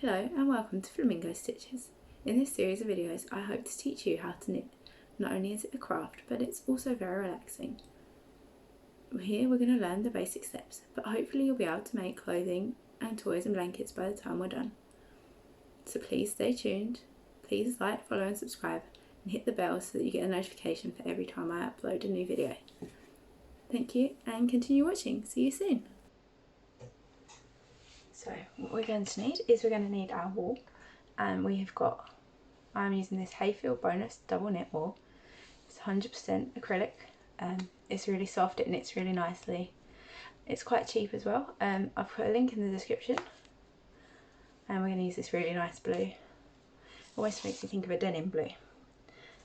Hello and welcome to Flamingo Stitches. In this series of videos I hope to teach you how to knit. Not only is it a craft, but it's also very relaxing. Here we're going to learn the basic steps, but hopefully you'll be able to make clothing and toys and blankets by the time we're done. So please stay tuned, please like, follow and subscribe, and hit the bell so that you get a notification for every time I upload a new video. Thank you and continue watching. See you soon. So what we're going to need is we're going to need our wool, and I'm using this Hayfield Bonus double knit wool. It's 100% acrylic. It's really soft, it knits really nicely. It's quite cheap as well. I've put a link in the description, and we're going to use this really nice blue. Always makes me think of a denim blue.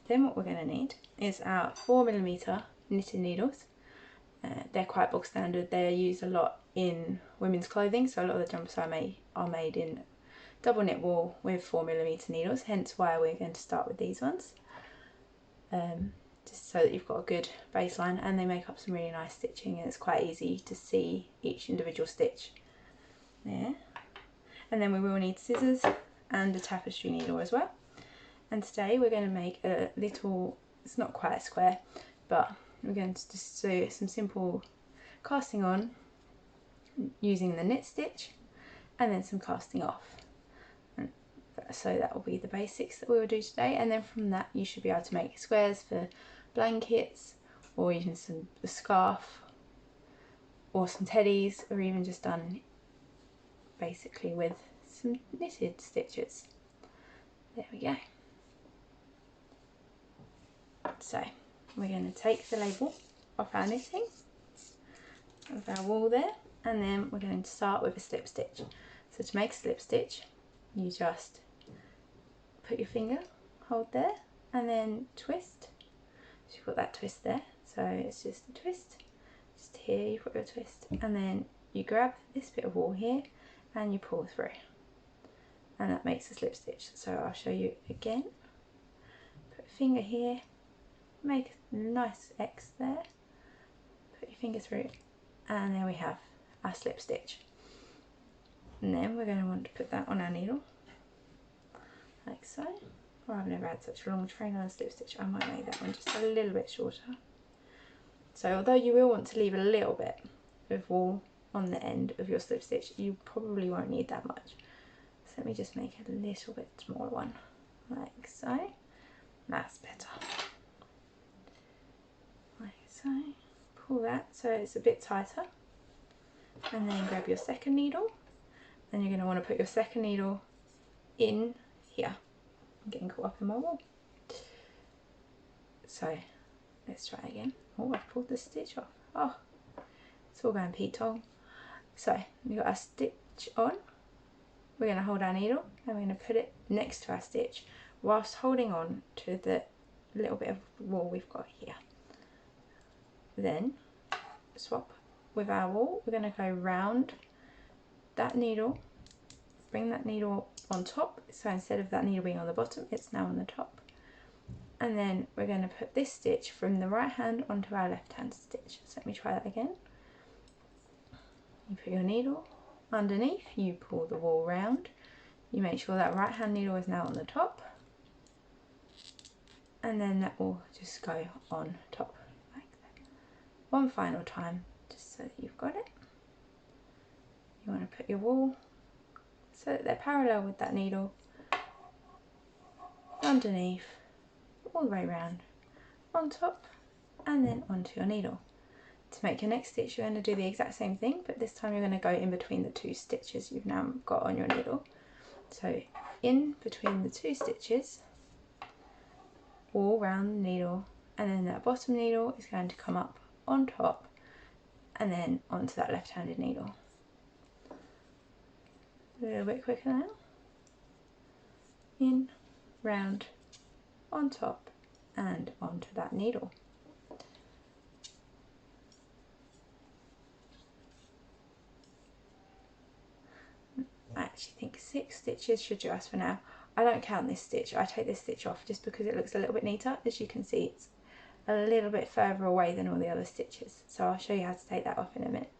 Then what we're going to need is our 4mm knitted needles. They're quite bog standard. They're used a lot in women's clothing, so a lot of the jumpers are made in double knit wool with 4mm needles, hence why we're going to start with these ones, just so that you've got a good baseline, and they make up some really nice stitching, and it's quite easy to see each individual stitch there. And then we will need scissors and a tapestry needle as well. And today we're going to make a little, it's not quite a square, but we're going to just do some simple casting on using the knit stitch and then some casting off. And so that will be the basics that we will do today, and then from that you should be able to make squares for blankets, or even a scarf, or some teddies, or even just done basically with some knitted stitches. There we go. So we're going to take the label off our knitting, of our wool there, and then we're going to start with a slip stitch. So to make a slip stitch, you just put your finger, hold there, and then twist. So you've got that twist there, so it's just a twist. Just here you put your twist, and then you grab this bit of wool here and you pull through, and that makes a slip stitch. So I'll show you again. Put a finger here, make a nice X there, put your finger through, and there we have our slip stitch. And then we're going to want to put that on our needle, like so. Well, I've never had such a long train on a slip stitch. I might make that one just a little bit shorter. So although you will want to leave a little bit of wool on the end of your slip stitch, you probably won't need that much. So let me just make a little bit smaller one, like so. That's better. Like so. Pull that so it's a bit tighter, and then grab your second needle, and you're going to want to put your second needle in here. I'm getting caught up in my wool. So let's try again. Oh, I've pulled the stitch off. Oh, it's all going Pete Tong. So we've got our stitch on. We're going to hold our needle and we're going to put it next to our stitch whilst holding on to the little bit of wool we've got here. Then swap with our wool. We're going to go round that needle, bring that needle on top, so instead of that needle being on the bottom, it's now on the top, and then we're going to put this stitch from the right hand onto our left hand stitch. So let me try that again. You put your needle underneath, you pull the wool round, you make sure that right hand needle is now on the top, and then that will just go on top like that. One final time, just so that you've got it. You want to put your wool so that they're parallel with that needle, underneath, all the way around, on top, and then onto your needle. To make your next stitch, you're going to do the exact same thing, but this time you're going to go in between the two stitches you've now got on your needle. So in between the two stitches, wool round the needle, and then that bottom needle is going to come up on top and then onto that left-handed needle. A little bit quicker now. In, round, on top, and onto that needle. I actually think 6 stitches should do us for now. I don't count this stitch, I take this stitch off just because it looks a little bit neater. As you can see, it's a little bit further away than all the other stitches, so I'll show you how to take that off in a minute.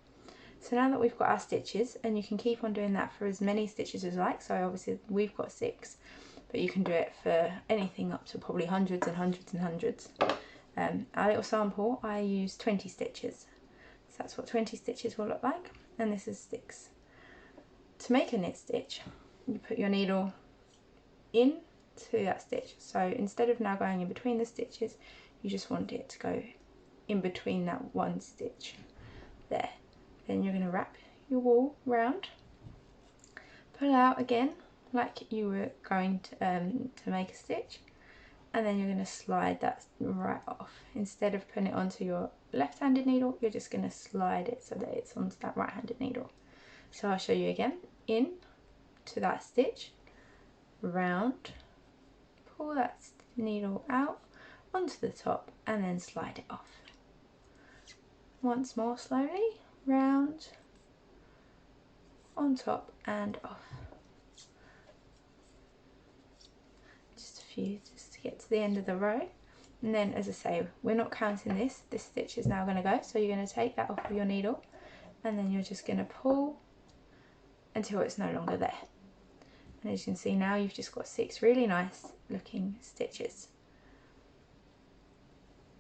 So now that we've got our stitches, and you can keep on doing that for as many stitches as you like, so obviously we've got 6, but you can do it for anything up to probably hundreds and hundreds and hundreds. Our little sample, I use 20 stitches, so that's what 20 stitches will look like, and this is 6. To make a knit stitch, you put your needle in to that stitch, so instead of now going in between the stitches, you just want it to go in between that one stitch there. Then you're going to wrap your wool round, pull out again like you were going to make a stitch, and then you're going to slide that right off. Instead of putting it onto your left-handed needle, you're just going to slide it so that it's onto that right-handed needle. So I'll show you again. In to that stitch, round, pull that needle out onto the top, and then slide it off. Once more slowly, round, on top and off. Just a few, just to get to the end of the row. And then, as I say, we're not counting this. This stitch is now going to go, so you're going to take that off of your needle, and then you're just going to pull until it's no longer there. And as you can see now, you've just got 6 really nice looking stitches.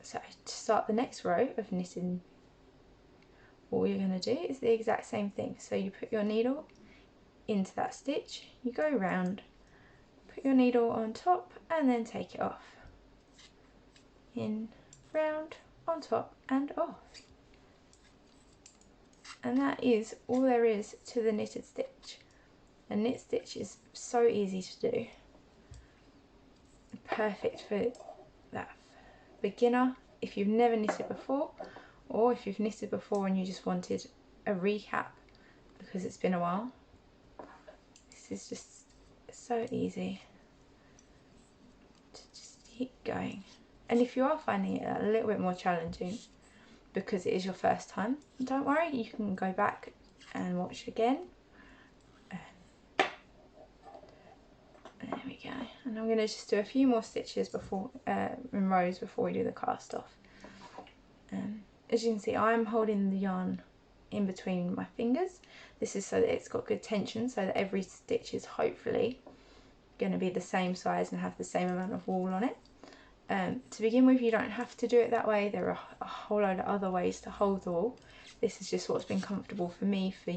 So to start the next row of knitting, all you're going to do is the exact same thing. So you put your needle into that stitch, you go round, put your needle on top, and then take it off. In, round, on top and off. And that is all there is to the knitted stitch. A knit stitch is so easy to do. Perfect for that beginner, if you've never knitted before, or if you've knitted before and you just wanted a recap because it's been a while. This is just so easy to just keep going. And if you are finding it a little bit more challenging because it is your first time, don't worry, you can go back and watch again. There we go. And I'm going to just do a few more stitches before in rows before we do the cast off. As you can see, I'm holding the yarn in between my fingers. This is so that it's got good tension, so that every stitch is hopefully going to be the same size and have the same amount of wool on it. To begin with, you don't have to do it that way. There are a whole load of other ways to hold the wool. This is just what's been comfortable for me for,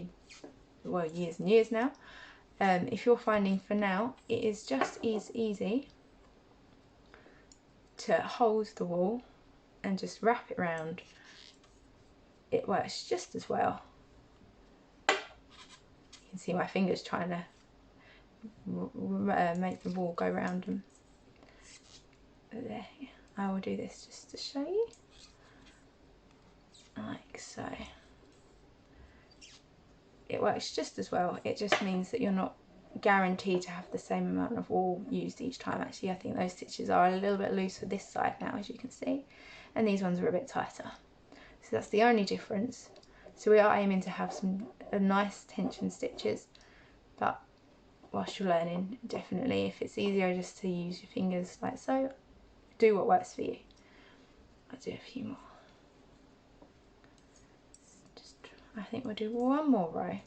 well, years and years now. If you're finding for now it is just as easy to hold the wool and just wrap it round, it works just as well. You can see my fingers trying to make the wool go round them. There, I will do this just to show you, like so. It works just as well. It just means that you're not guaranteed to have the same amount of wool used each time. Actually, I think those stitches are a little bit loose for this side now, as you can see, and these ones are a bit tighter. So that's the only difference. So we are aiming to have some nice tension stitches, but whilst you're learning, definitely if it's easier just to use your fingers like so, do what works for you. I'll do a few more. I think we'll do one more row,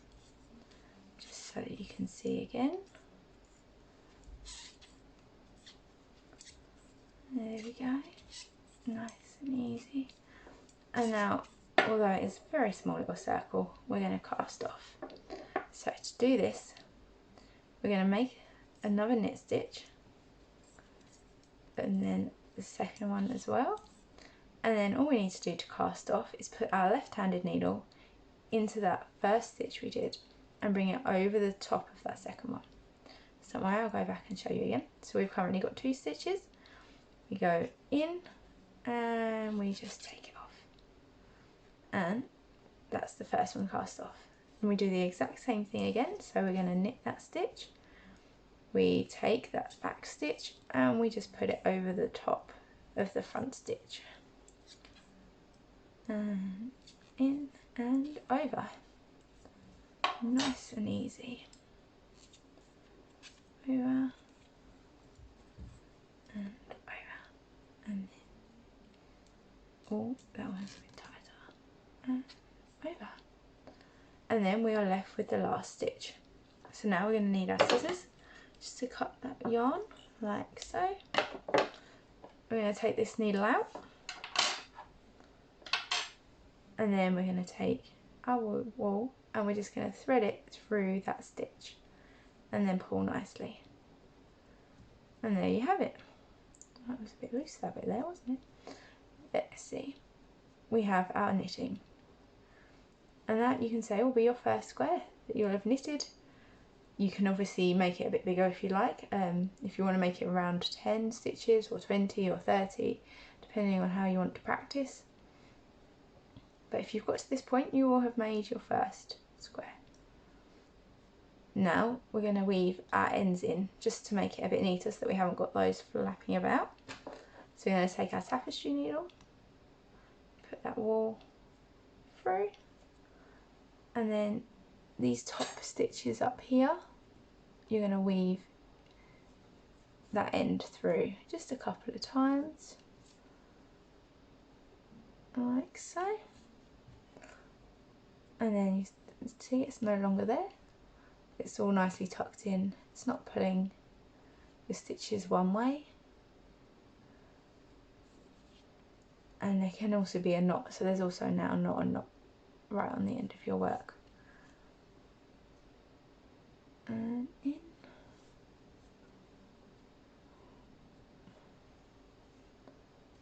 just so that you can see again. There we go, nice and easy. And now, although it is a very small little circle, we're going to cast off. So to do this, we're going to make another knit stitch, and then the second one as well. And then all we need to do to cast off is put our left-handed needle into that first stitch we did and bring it over the top of that second one. So I'll go back and show you again. So we've currently got 2 stitches. We go in and we just take it off, and that's the first one cast off. And we do the exact same thing again. So we're going to knit that stitch, we take that back stitch and we just put it over the top of the front stitch, and in and over. Nice and easy. Over and over, and then, oh, that one's a bit tighter, and over. and then we are left with the last stitch. So now we're going to need our scissors just to cut that yarn like so. We're going to take this needle out, and then we're going to take our wool and we're just going to thread it through that stitch and then pull nicely. And there you have it. That was a bit loose, that bit there, wasn't it? Let's see. We have our knitting. And that, you can say, will be your first square that you'll have knitted. You can obviously make it a bit bigger if you like. If you want to make it around 10 stitches or 20 or 30, depending on how you want to practice. But if you've got to this point, you will have made your first square. Now we're going to weave our ends in just to make it a bit neater so that we haven't got those flapping about. So we're going to take our tapestry needle, put that wool through, and then these top stitches up here, you're going to weave that end through just a couple of times, like so. And then you see it's no longer there. It's all nicely tucked in. It's not pulling the stitches one way. And there can also be a knot, so there's also now not a knot right on the end of your work. And in.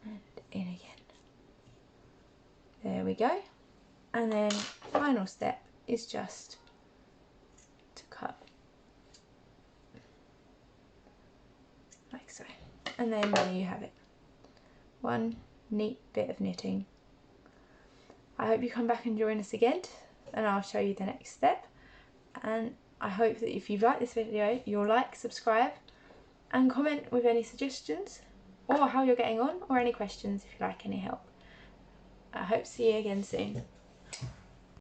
And in again. There we go. And then final step is just to cut like so. And then there you have it. One neat bit of knitting. I hope you come back and join us again, and I'll show you the next step. And I hope that if you've liked this video, you'll like, subscribe and comment with any suggestions or how you're getting on, or any questions if you like any help. I hope to see you again soon.